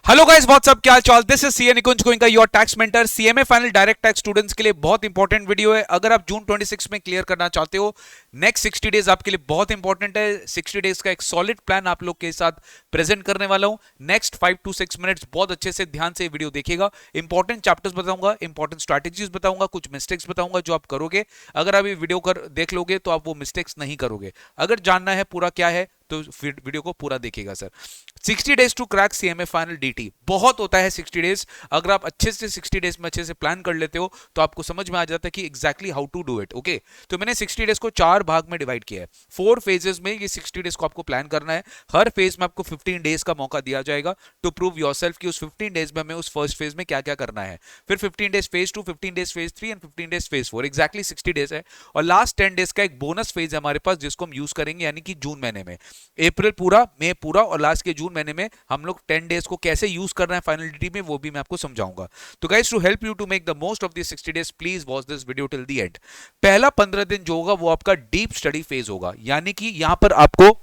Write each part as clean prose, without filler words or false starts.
Hello guys, WhatsApp, क्या हाल चाल। This is CA Nikunj Goenka, your tax mentor. CMA final direct tax students के लिए बहुत इंपॉर्टेंट वीडियो है। अगर आप जून 26 में क्लियर करना चाहते हो, नेक्स्ट 60 डेज आपके लिए बहुत इंपॉर्टेंट है। 60 डेज का एक सॉलिड प्लान आप लोग के साथ प्रेजेंट करने वाला हूं। नेक्स्ट 5 to 6 मिनट्स बहुत अच्छे से ध्यान से वीडियो देखिएगा। इंपॉर्टेंट चैप्टर्स बताऊंगा, इंपॉर्टेंट स्ट्रैटेजीज बताऊंगा, कुछ मिस्टेक्स बताऊंगा जो आप करोगे। अगर आप ये वीडियो कर देख लोगे तो आप वो मिस्टेक्स नहीं करोगे। अगर जानना है पूरा क्या है तो वीडियो को पूरा देखिएगा sir. 60 days to crack CMA final DT बहुत होता है 60 डेज। अगर आप अच्छे से 60 डेज में अच्छे से प्लान कर लेते हो तो आपको समझ में आ जाता है कि exactly how to do it. Okay, तो मैंने 60 डेज को 4 भाग में डिवाइड किया है। 4 फेजेस में ये 60 डेज को आपको प्लान करना है। हर फेज में आपको 15 डेज का मौका दिया जाएगा टू प्रूव योरसेल्फ कि उस 15 डेज में हमें उस फर्स्ट फेज में क्या क्या करना है। फिर 15 days phase 2, 15 days phase 3 and 15 days phase 4, exactly 60 days है। और लास्ट 10 डेज का एक बोनस फेज है हमारे पास जिसको हम यूज करेंगे, यानी कि जून महीने में। अप्रैल पूरा, मई पूरा और लास्ट के जून महीने में हम लोग 10 डेज को कैसे यूज करना है फाइनलिटी में, वो भी मैं आपको समझाऊंगा। तो guys, to help you to make the most of this 60 days, please watch this video till the end. पहला 15 दिन जो होगा वो आपका डीप स्टडी फेज होगा, यानी कि यहां पर आपको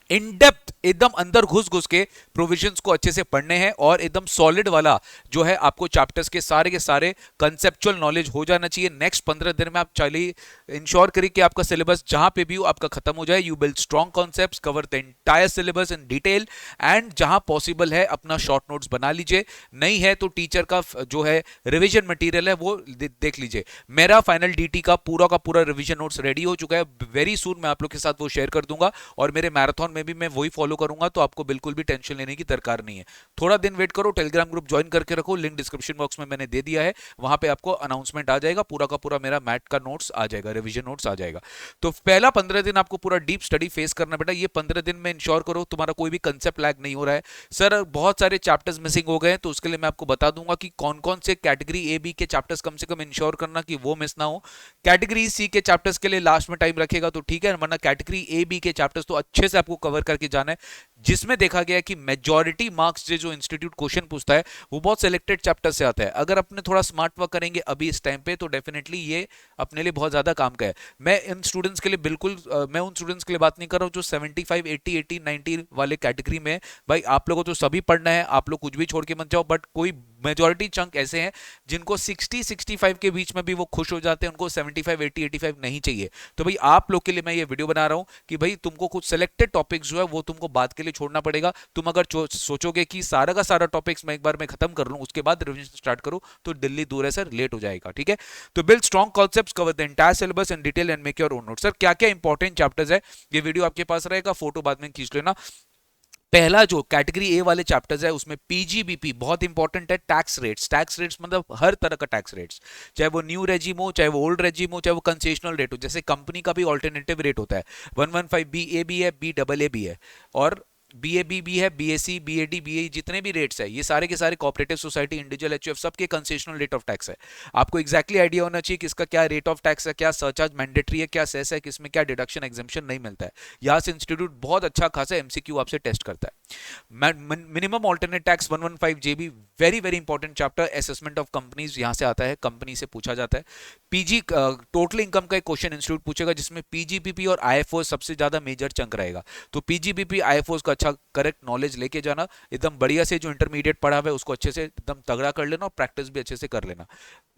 इन डेप्थ एकदम अंदर घुस घुस के प्रोविजंस को अच्छे से पढ़ने हैं और एकदम सॉलिड वाला जो है आपको चैप्टर्स के सारे कंसेप्चुअल नॉलेज हो जाना चाहिए। नेक्स्ट 15 दिन में आप चलिए इंश्योर करिए कि आपका सिलेबस जहां पे भी हो आपका खत्म हो जाए। You build strong concepts, cover the entire syllabus in detail and जहां पॉसिबल है अपना शॉर्ट नोट्स बना लीजिए। नहीं है तो टीचर का जो है रिविजन मटेरियल है वो देख लीजिए। मेरा फाइनल डीटी का पूरा रिविजन नोट्स रेडी हो चुका है। वेरी सून मैं आप लोग के साथ वो शेयर कर दूंगा और मेरे मैराथन में भी मैं वही फॉलो करूंगा, तो आपको बिल्कुल भी टेंशन लेने की दरकार नहीं है। थोड़ा दिन वेट करो, टेलीग्राम ग्रुप ज्वाइन करके रखो, लिंक डिस्क्रिप्शन बॉक्स में मैंने दे दिया है। वहां पे आपको अनाउंसमेंट आ जाएगा, पूरा का पूरा मेरा मैट का नोट्स आ जाएगा, रिवीजन नोट्स आ जाएगा। तो पहला 15 दिन आपको पूरा डीप स्टडी फेस करना बेटा। ये 15 दिन में इंश्योर करो तुम्हारा कोई भी कंसेप्ट लैग नहीं हो रहा है। सर बहुत सारे चैप्टर्स मिसिंग हो गए, तो उसके लिए मैं आपको बता दूंगा कि कौन कौन से कैटेगरी ए बी के चैप्टर्स कम से कम इंश्योर करना कि वो मिस ना हो। कैटेगरी सी के चैप्टर्स के लिए लास्ट में टाइम रखेगा तो ठीक है, वरना कैटेगरी ए बी के चैप्टर्स तो अच्छे से आपको कवर करके जाना है, जिसमें देखा गया कि मेजॉरिटी मार्क्स जो इंस्टीट्यूट क्वेश्चन पूछता है वो बहुत सिलेक्टेड चैप्टर से आता है। अगर अपने थोड़ा स्मार्ट वर्क करेंगे अभी इस टाइम पे तो डेफिनेटली ये अपने लिए बहुत ज्यादा काम का है। मैं इन स्टूडेंट्स के लिए बिल्कुल मैं उन स्टूडेंट्स के लिए बात नहीं कर रहा हूँ जो 75 80 80 90 वाले कैटेगरी में। भाई आप लोगों को तो सभी पढ़ना है, आप लोग कुछ भी छोड़ के मत जाओ, बट कोई मेजॉरिटी चंक ऐसे हैं जिनको 60 65 के बीच में भी वो खुश हो जाते हैं, उनको 75 80 85 नहीं चाहिए। तो भाई आप लोग के लिए मैं ये वीडियो बना रहा हूं कि भाई तुमको कुछ सिलेक्टेड टॉपिक्स जो है वो तुमको बात के लिए छोड़ना पड़ेगा। तुम अगर सोचोगे कि सारा का सारा टॉपिक्स मैं एक बार में खत्म कर लूं उसके बाद रिवीजन स्टार्ट करूं तो दिल्ली दूर है सर, लेट हो जाएगा। ठीक है, तो build strong concepts, cover the entire syllabus in detail and make your own note. Sir क्या क्या इंपॉर्टेंट चैप्टर्स है, ये वीडियो आपके पास रहेगा, फोटो बाद में खींच लेना। पहला जो कैटेगरी ए वाले चैप्टर्स है उसमें पीजीबीपी बहुत इंपॉर्टेंट है। टैक्स रेट्स, टैक्स रेट्स मतलब हर तरह का टैक्स रेट्स, चाहे वो न्यू रेजिम हो, चाहे वो ओल्ड रेजिम हो, चाहे वो कंसेशनल रेट हो। जैसे कंपनी का भी ऑल्टरनेटिव रेट होता है, 115 बी ए भी है, बी डबल ए भी है, और बी ए बी भी है, B S C, B A D, B A, जितने भी रेट्स है ये सारे के सारे कोऑपरेटिव सोसाइटी, इंडिविजुअल एचयूएफ सबके कंसेशनल रेट ऑफ टैक्स है। आपको एक्जैक्टली आइडिया होना चाहिए कि इसका क्या रेट ऑफ टैक्स है, क्या सरचार्ज मैंडेटरी है, क्या सेस है, किसमें क्या डिडक्शन एग्जेम्पशन नहीं मिलता है। यहाँ से इंस्टीट्यूट बहुत अच्छा खासा एमसीक्यू आपसे टेस्ट करता है। Minimum alternate tax 115 JB, very very important chapter. Assessment of companies यहाँ से आता है, कंपनी से पूछा जाता है। पीजी टोटल इनकम का एक क्वेश्चन इंस्टीट्यूट पूछेगा जिसमें पीजीपीपी और आईएफओ सबसे ज्यादा मेजर चंक रहेगा। तो पीजीपीपी आईएफओ का अच्छा करेक्ट नॉलेज लेके जाना, एकदम बढ़िया से जो इंटरमीडिएट पढ़ा हुआ है उसको अच्छे से एकदम तगड़ा कर लेना और प्रैक्टिस भी अच्छे से कर लेना।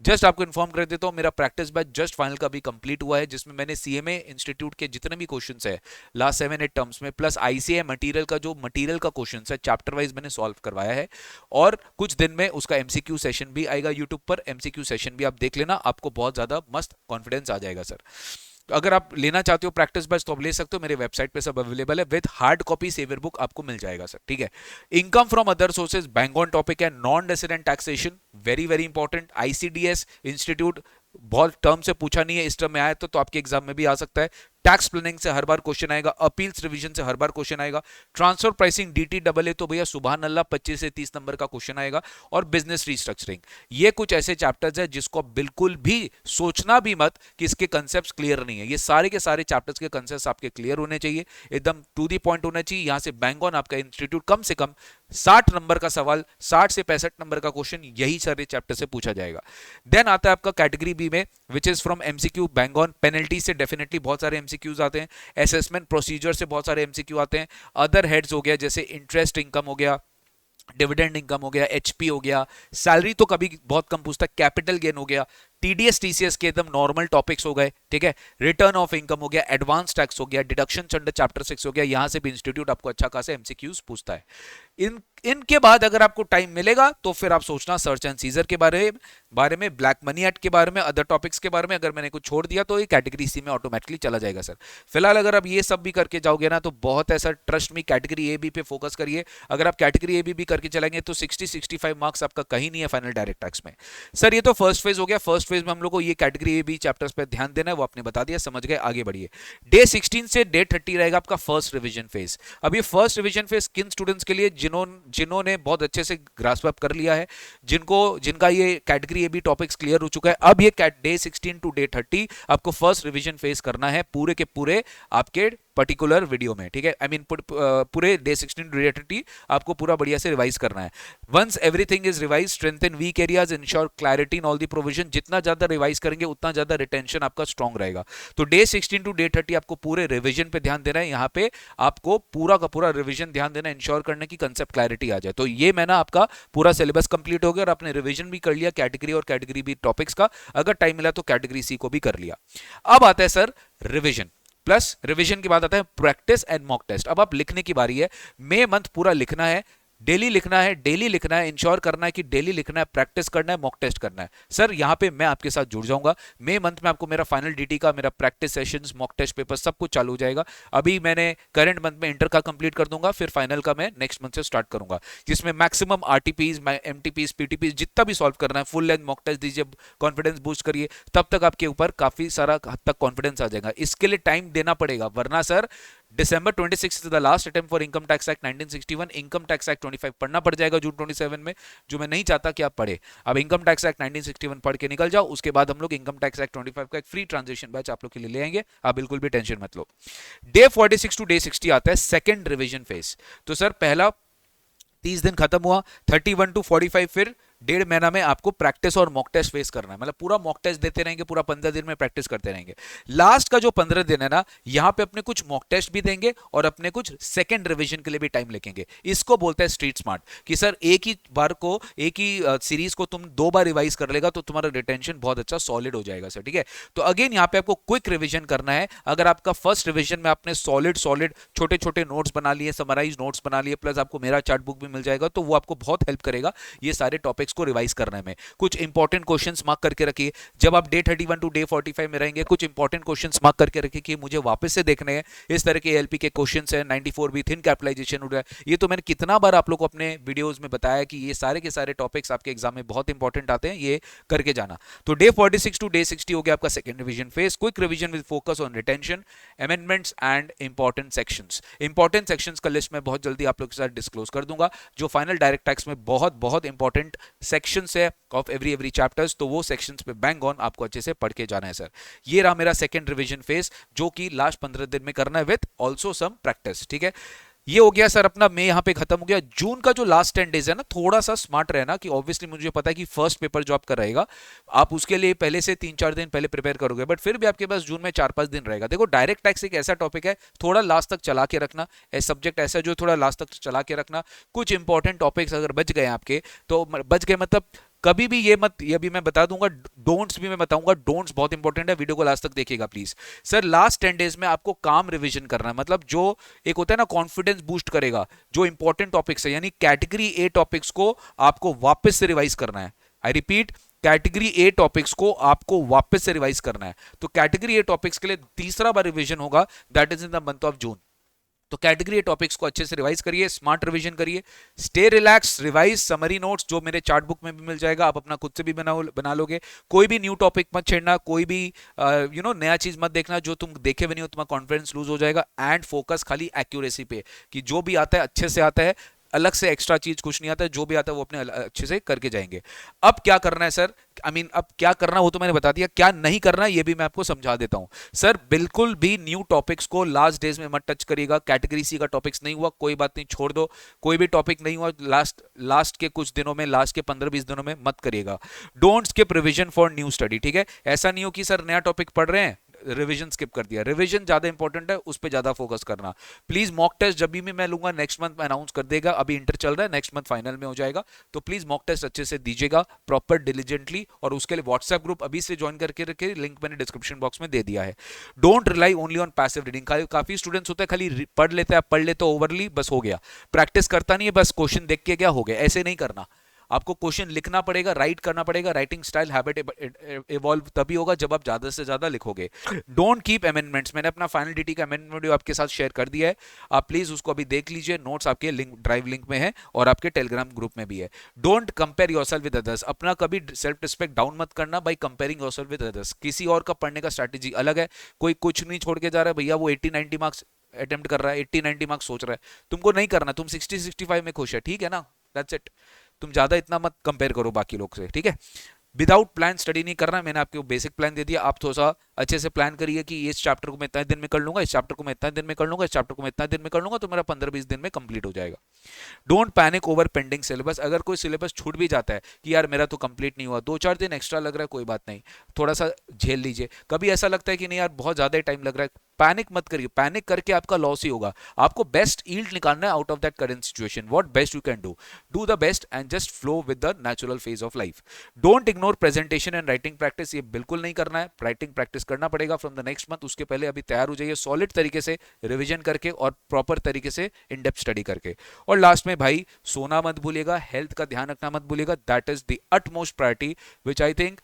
जस्ट आपको इन्फॉर्म कर देता हूँ, मेरा प्रैक्टिस बैच जस्ट फाइनल का भी कंप्लीट हुआ है, जिसमें मैंने सीएमए इंस्टीट्यूट के जितने भी क्वेश्चन है लास्ट 7 8 टर्म्स में, प्लस आईसीए मटेरियल का जो मटेरियल का क्वेश्चन है चैप्टर वाइज मैंने सॉल्व करवाया है। और कुछ दिन में उसका एमसीक्यू सेशन भी आएगा यूट्यूब पर, एमसीक्यू सेशन भी आप देख लेना, आपको बहुत ज्यादा मस्त कॉन्फिडेंस आ जाएगा सर। तो अगर आप लेना चाहते हो प्रैक्टिस बैच तो आप ले सकते हो, मेरे वेबसाइट पे सब अवेलेबल है, with hard copy saviour book आपको मिल जाएगा सर। ठीक है, income from other sources bang on topic है, non resident taxation very very important. ICDS institute बहुत टर्म से पूछा नहीं है, इस टर्म में आया तो आपके एग्जाम में भी आ सकता है। टैक्स प्लानिंग से हर बार क्वेश्चन आएगा, अपील्स रिवीजन से हर बार क्वेश्चन आएगा। Transfer pricing DT double A तो भैया सुबह अल्लाह 25 से 30 नंबर का क्वेश्चन आएगा। और बिजनेस रिस्ट्रक्चरिंग, ये कुछ ऐसे चैप्टर्स है जिसको आप बिल्कुल भी सोचना भी मत कि इसके कंसेप्ट क्लियर नहीं है। ये सारे के सारे चैप्टर्स के कंसेप्ट आपके क्लियर होने चाहिए, एकदम टू दी पॉइंट होना चाहिए। यहां से बैंग ऑन आपका इंस्टीट्यूट कम से कम 60 नंबर का सवाल, 60 से 65 नंबर का क्वेश्चन यही सारे चैप्टर से पूछा जाएगा। देन आता है आपका कैटेगरी बी में, which is from MCQ bang on. Penalty से डेफिनेटली बहुत सारे एमसीक्यूज आते हैं, असेसमेंट प्रोसीजर से बहुत सारे एमसीक्यू आते हैं, अदर हेड्स हो गया जैसे इंटरेस्ट इनकम हो गया, डिविडेंड इनकम हो गया, एचपी हो गया, सैलरी तो कभी बहुत कम पूछता है, कैपिटल गेन हो गया, टीडीएस टीसीएस के एकदम नॉर्मल टॉपिक्स हो गए, ठीक है, रिटर्न ऑफ इनकम हो गया, एडवांस टैक्स हो गया, डिडक्शन अंडर चैप्टर 6 हो गया, यहां से भी इंस्टीट्यूट आपको अच्छा खासा एमसीक्यूज पूछता है। इनके बाद अगर आपको टाइम मिलेगा तो फिर आप सोचना सर्च एंड सीजर के बारे में, ब्लैक मनी एक्ट के बारे में, अदर टॉपिक्स के बारे में। अगर मैंने कुछ छोड़ दिया तो ये कैटेगरी सी में ऑटोमेटिकली चला जाएगा सर। फिलहाल अगर आप ये सब भी करके जाओगे ना तो बहुत ऐसा, trust me, category A B पे फोकस करिए। अगर आप कैटेगरी ए बी भी करके चलेंगे तो 60-65 मार्क्स आपका कहीं नहीं है फाइनल डायरेक्ट टैक्स में। सर ये तो फर्स्ट फेज हो गया। फर्स्ट फेज में हम लोग को ये कैटेगरी ए बी चैप्टर्स पे ध्यान देना है, वो आपने बता दिया, समझ गए, आगे बढ़िए। डे 16 से डे 30 रहेगा आपका फर्स्ट रिवीजन फेज। अब ये फर्स्ट रिवीजन फेज किन स्टूडेंट्स के लिए, जिन्होंने बहुत अच्छे से ग्रास्प अप कर लिया है, जिनका ये category A B topics clear हो चुका है। अब ये डे 16 टू डे 30 आपको फर्स्ट रिवीजन फेज करना है पूरे के पूरे आपके पर्टिकुलर वीडियो में, ठीक है। आई मीन पूरे डे 16 टू डे 30 आपको पूरा बढ़िया से रिवाइज करना है। Once everything is revise, strengthen weak areas, ensure clarity in all the provision. जितना ज्यादा रिवाइज करेंगे उतना ज्यादा रिटेंशन आपका स्ट्रांग रहेगा। तो डे 16 टू डे 30 आपको पूरे रिवीजन पे ध्यान देना है। यहाँ पे आपको पूरा का पूरा रिवीजन ध्यान देना है, इंश्योर करने की कंसेप्ट क्लैरिटी आ जाए। तो ये मैंने आपका पूरा सिलेबस कंप्लीट हो गया और आपने रिवीजन भी कर लिया कैटेगरी और कैटेगरी बी टॉपिक्स का। अगर टाइम मिला तो कैटेगरी सी को भी कर लिया। अब आता है सर रिवीजन प्लस रिवीजन के बाद आता है प्रैक्टिस एंड मॉक टेस्ट। अब आप लिखने की बारी है। मे मंथ पूरा लिखना है, डेली लिखना है, डेली लिखना है, इंश्योर करना है कि डेली लिखना है, प्रैक्टिस करना है, मॉक टेस्ट करना है। सर यहां पे मैं आपके साथ जुड़ जाऊंगा। मे मंथ में आपको मेरा फाइनल डीटी का, मेरा practice sessions, mock test paper सब कुछ चालू हो जाएगा। अभी मैंने करंट मंथ में इंटर का कंप्लीट कर दूंगा, फिर फाइनल का मैं नेक्स्ट मंथ से स्टार्ट करूंगा, जिसमें मैक्सिमम आरटीपीज, एमटीपीज, पीटीपीज जितना भी सॉल्व करना है, फुल लेंथ मॉक टेस्ट दीजिए, कॉन्फिडेंस बूस्ट करिए। तब तक आपके ऊपर काफी सारा हद तक कॉन्फिडेंस आ जाएगा। इसके लिए टाइम देना पड़ेगा, वरना sir December 26 is the last attempt for Income Tax Act 1961, Income Tax Act 25 पढ़ना पड़ जाएगा जून 27 में, जो मैं नहीं चाहता कि आप पढ़े। अब Income Tax Act 1961 पढ़ के निकल जाओ, उसके बाद हम लोग Income Tax Act 25 का एक फ्री ट्रांजिशन बैच आप लोग के लिए ले आएंगे, आप बिल्कुल भी टेंशन मत लो। डे 46 टू डे 60 आता है सेकंड रिवीजन फेज। तो सर पहला 30 दिन खत्म हुआ, 31 टू 45 फिर 1.5 महीना में आपको प्रैक्टिस और मॉक टेस्ट फेस करना है। मतलब पूरा मॉक टेस्ट देते रहेंगे, पूरा 15 दिन में प्रैक्टिस करते रहेंगे। लास्ट का जो 15 दिन है ना, यहां पे अपने कुछ मॉक टेस्ट भी देंगे और अपने कुछ सेकंड रिवीजन के लिए भी टाइम लेंगे। इसको बोलते हैं स्ट्रीट स्मार्ट, कि सर एक ही सीरीज को तुम 2 बार रिवाइज कर लेगा तो तुम्हारा रिटेंशन बहुत अच्छा सॉलिड हो जाएगा सर, ठीक है। तो अगेन यहाँ पे आपको क्विक रिवीजन करना है। अगर आपका फर्स्ट रिवीजन में आपने सॉलिड छोटे छोटे नोट्स बना लिए, समराइज नोट्स बना लिए, प्लस आपको मेरा चार्ट बुक भी मिल जाएगा, तो वो आपको बहुत हेल्प करेगा ये सारे टॉपिक्स को रिवाइज करने में। कुछ इंपॉर्टेंट क्वेश्चंस मार्क करके रखिए। जब आप डे 31 टू डे 45 में रहेंगे, कुछ इंपॉर्टेंट क्वेश्चंस मार्क करके रखिए कि मुझे वापस से देखने हैं। इस तरह के एएलपी के क्वेश्चंस हैं, 94 भी थिन कैपिटलाइजेशन उड़ रहा है। ये तो मैंने कितना बार आप लोग को अपने वीडियोस में बताया कि ये सारे के सारे टॉपिक्स आपके एग्जाम में बहुत इंपॉर्टेंट आते हैं, ये करके जाना। तो डे 46 टू डे 60 हो गया आपका second revision phase. Quick revision with focus on retention, amendments and important sections. Important sections का लिस्ट मैं बहुत जल्दी आप लोग के साथ डिस्क्लोज कर दूंगा, जो फाइनल डायरेक्ट टैक्स में बहुत बहुत इंपॉर्टेंट सेक्शंस है ऑफ एवरी चैप्टर्स। तो वो सेक्शंस पे बैंग ऑन आपको अच्छे से पढ़ के जाना है सर। ये रहा मेरा सेकंड रिवीजन फेज, जो कि लास्ट 15 दिन में करना है विद ऑल्सो सम प्रैक्टिस, ठीक है। ये हो गया सर अपना, मई यहाँ पे खत्म हो गया। जून का जो लास्ट 10 डेज है ना, थोड़ा सा स्मार्ट रहना, कि ऑब्वियसली मुझे पता है कि फर्स्ट पेपर जो आपका रहेगा, आप उसके लिए पहले से 3-4 दिन पहले प्रिपेयर करोगे, बट फिर भी आपके पास जून में 4-5 दिन रहेगा। देखो डायरेक्ट टैक्स एक ऐसा टॉपिक है, थोड़ा लास्ट तक चला के रखना, सब्जेक्ट ऐसा जो थोड़ा लास्ट तक चला के रखना। कुछ इंपॉर्टेंट टॉपिक्स अगर बच गए आपके, तो बच गए मतलब कभी भी ये मत, ये भी मैं बता दूंगा, डोंट्स भी मैं बताऊंगा। डोंट्स बहुत इंपॉर्टेंट है, वीडियो को लास्ट तक देखिएगा प्लीज। सर लास्ट 10 डेज में आपको काम रिवीजन करना है, मतलब जो एक होता है ना कॉन्फिडेंस बूस्ट करेगा, जो इंपॉर्टेंट टॉपिक्स है, यानी कैटेगरी ए टॉपिक्स को आपको वापस से रिवाइज करना है। I repeat, category A topics को आपको वापस से रिवाइज करना है। तो कैटेगरी ए टॉपिक्स के लिए तीसरा बार रिवीजन होगा, that is in the month of June. तो कैटेगरी टॉपिक्स को अच्छे से रिवाइज करिए, स्मार्ट रिवीजन करिए, stay relax, revise, summary notes जो मेरे चार्ट बुक में भी मिल जाएगा, आप अपना खुद से भी बना लोगे। कोई भी न्यू टॉपिक मत छेड़ना, कोई भी नया चीज मत देखना जो तुम देखे भी नहीं हो, तुम्हारा कॉन्फिडेंस लूज हो जाएगा। एंड फोकस खाली एक्यूरेसी पे, कि जो भी आता है अच्छे से आता है, अलग से एक्स्ट्रा चीज कुछ नहीं आता है, जो भी आता है वो अपने अच्छे से करके जाएंगे। अब क्या करना है सर, अब क्या करना वो तो मैंने बता दिया, क्या नहीं करना ये भी मैं आपको समझा देता हूं। सर बिल्कुल भी न्यू टॉपिक्स को लास्ट डेज में मत टच करिएगा। कैटेगरी सी का टॉपिक्स नहीं हुआ, कोई बात नहीं, छोड़ दो। कोई भी टॉपिक नहीं हुआ लास्ट के कुछ दिनों में, लास्ट के 15-20 दिनों में मत करिएगा। Don't skip revision for new study, ठीक है। ऐसा नहीं हो कि सर नया टॉपिक पढ़ रहे हैं, रिवीजन स्किप कर दिया। रिवीजन ज्यादा इंपॉर्टेंट है, उस पर ज्यादा फोकस करना। प्लीज मॉक टेस्ट जब भी मैं लूंगा नेक्स्ट मंथ अनाउंस कर देगा, अभी इंटर चल रहा है, नेक्स्ट मंथ फाइनल में हो जाएगा, तो प्लीज मॉक टेस्ट अच्छे से दीजिएगा प्रॉपर डिलीजेंटली, और उसके लिए व्हाट्सएप ग्रुप अभी से ज्वाइन करके रखिए, लिंक मैंने डिस्क्रिप्शन बॉक्स में दे दिया है। Don't rely only on passive reading. काफी स्टूडेंट्स होते हैं खाली पढ़ लेते हैं, पढ़ लेते ओवरली, बस हो गया, प्रैक्टिस करता नहीं है, बस क्वेश्चन देख के क्या हो गया, ऐसे नहीं करना। आपको क्वेश्चन लिखना पड़ेगा, राइट करना पड़ेगा, राइटिंग स्टाइल हैबिट इवॉल्व तभी होगा जब आप ज्यादा से ज्यादा लिखोगे। Don't keep amendments. मैंने अपना फाइनल डीटी का अमेंडमेंट वीडियो आपके साथ शेयर कर दिया है, आप प्लीज उसको अभी देख लीजिए, नोट्स आपके लिंक ड्राइव लिंक में है और आपके टेलीग्राम ग्रुप में भी है। Don't compare yourself with others. अपना कभी सेल्फ रिस्पेक्ट डाउन मत करना by comparing yourself with others. किसी और का पढ़ने का स्ट्रैटेजी अलग है, कोई कुछ नहीं छोड़ के जा रहा है, भैया वो 80-90 मार्क्स अटेम्प्ट कर रहा है, 80-90 मार्क्स सोच रहा है, तुमको नहीं करना, तुम 60-65 में खुश है, ठीक है ना, दैट्स इट। तुम ज्यादा इतना मत कंपेयर करो बाकी लोग से, ठीक है। विदाउट प्लान स्टडी नहीं करना, मैंने आपको बेसिक प्लान दे दिया, आप थोड़ा सा अच्छे से प्लान करिए कि इस चैप्टर को मैं इतना दिन में कर लूंगा, इस चैप्टर को मैं इतना दिन में कर लूंगा, इस चैप्टर को मैं इतना दिन में कर लूंगा, तो मेरा 15-20 दिन में कंप्लीट हो जाएगा। Don't panic over pending syllabus. अगर कोई सिलेबस छूट भी जाता है कि यार मेरा तो कंप्लीट नहीं हुआ, 2-4 दिन एक्स्ट्रा लग रहा है, कोई बात नहीं, थोड़ा सा झेल लीजिए। कभी ऐसा लगता है कि नहीं यार बहुत ज्यादा टाइम लग रहा है, पैनिक मत करिए, पैनिक करके आपका लॉस ही होगा। आपको बेस्ट यील्ड निकालना है out of that current situation, what best you can do the best and just flow with the natural phase of life. Don't ignore presentation and writing practice, ये बिल्कुल नहीं करना है, राइटिंग प्रैक्टिस करना पड़ेगा from the next month, उसके पहले अभी तैयार हो जाइए सॉलिड तरीके से, रिविजन करके और प्रॉपर तरीके से इन डेप्थ स्टडी करके। और लास्ट में भाई सोना मत भूलिएगा, हेल्थ का ध्यान रखना मत भूलिएगा, that is the utmost priority which I think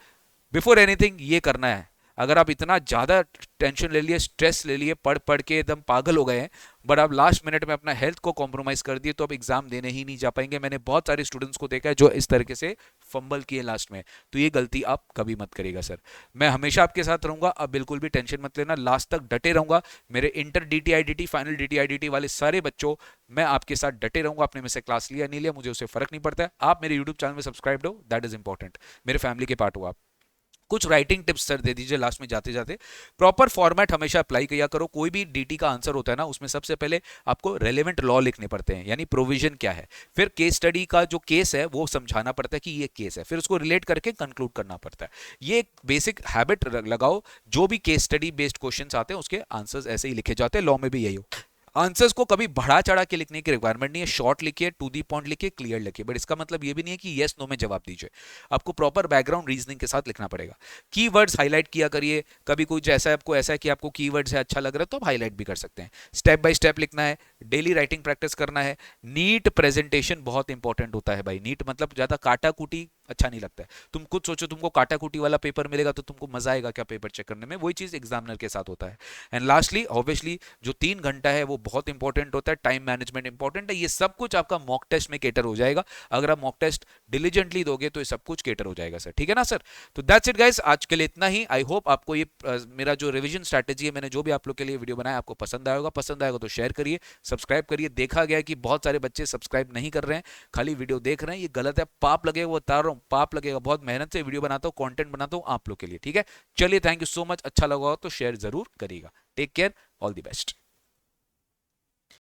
before anything ये करना है। अगर आप इतना ज्यादा टेंशन ले लिए, स्ट्रेस ले लिए, पढ़ पढ़ के एकदम पागल हो गए हैं, बट आप लास्ट मिनट में अपना हेल्थ को कॉम्प्रोमाइज कर दिए, तो आप एग्जाम देने ही नहीं जा पाएंगे। मैंने बहुत सारे स्टूडेंट्स को देखा है जो इस तरीके से फंबल किए लास्ट में, तो ये गलती आप कभी मत करिएगा सर। मैं हमेशा आपके साथ रहूंगा, अब बिल्कुल भी टेंशन मत लेना, लास्ट तक डटे रहूंगा। मेरे इंटर DTIDT फाइनल DTIDT वाले सारे बच्चों, मैं आपके साथ डटे रहूंगा। आपने मेरे से क्लास लिया नहीं लिया मुझे उससे फर्क नहीं पड़ता है, आप मेरे यूट्यूब चैनल में सब्सक्राइब हो, दैट इज इंपॉर्टेंट, मेरे फैमिली के पार्ट हो आप। कुछ राइटिंग टिप्स सर दे दीजिए लास्ट में जाते जाते। प्रॉपर फॉर्मेट हमेशा अप्लाई किया करो, कोई भी डीटी का आंसर होता है ना, उसमें सबसे पहले आपको रेलेवेंट लॉ लिखने पड़ते हैं, यानी प्रोविजन क्या है, फिर केस स्टडी का जो केस है वो समझाना पड़ता है कि ये केस है, फिर उसको रिलेट करके कंक्लूड करना पड़ता है। ये एक बेसिक हैबिट लगाओ, जो भी केस स्टडी बेस्ड क्वेश्चंस आते हैं उसके आंसर्स ऐसे ही लिखे जाते हैं, लॉ में भी यही हो। आंसर्स को कभी बढ़ा चढ़ा के लिखने की रिक्वायरमेंट नहीं है, शॉर्ट लिखिए, टू दी पॉइंट लिखिए, क्लियर लिखिए, बट इसका मतलब ये भी नहीं है कि यस नो में जवाब दीजिए, आपको प्रॉपर बैकग्राउंड रीजनिंग के साथ लिखना पड़ेगा। कीवर्ड्स हाईलाइट किया करिए, कभी कोई जैसा आपको ऐसा है कि आपको कीवर्ड्स है अच्छा लग रहा है तो आप हाईलाइट भी कर सकते हैं। स्टेप बाय स्टेप लिखना है, डेली राइटिंग प्रैक्टिस करना है। नीट प्रेजेंटेशन बहुत इंपॉर्टेंट होता है भाई, नीट मतलब ज्यादा काटा कुटी अच्छा नहीं लगता है। तुम खुद सोचो, तुमको काटा कुटी वाला पेपर मिलेगा तो तुमको मजा आएगा क्या पेपर चेक करने में, वही चीज एग्जामिनर के साथ होता है। एंड लास्टली ऑब्वियसली जो 3 घंटा है वो बहुत इंपॉर्टेंट होता है, टाइम मैनेजमेंट इंपॉर्टेंट है, ये सब कुछ आपका मॉक टेस्ट में केटर हो जाएगा। अगर आप मॉक टेस्ट डिलीजेंटली दोगे तो ये सब कुछ केटर हो जाएगा सर, ठीक है ना सर। तो दैट्स इट गाइस, आज के लिए इतना ही। आई होप आपको ये मेरा जो रिविजन स्ट्रैटेजी है, मैंने जो भी आप लोग के लिए वीडियो बनाया आपको पसंद आएगा। पसंद आएगा तो शेयर करिए, सब्सक्राइब करिए। देखा गया कि बहुत सारे बच्चे सब्सक्राइब नहीं कर रहे हैं, खाली वीडियो देख रहे हैं, ये गलत है, पाप लगेगा, वो बता रहा हूँ, पाप लगेगा। बहुत मेहनत से वीडियो बनाता हूँ, कंटेंट बनाता हूँ आप लोग के लिए, ठीक है। चलिए, थैंक यू सो मच, अच्छा लगा हो तो शेयर जरूर करिएगा। Take care, all the best.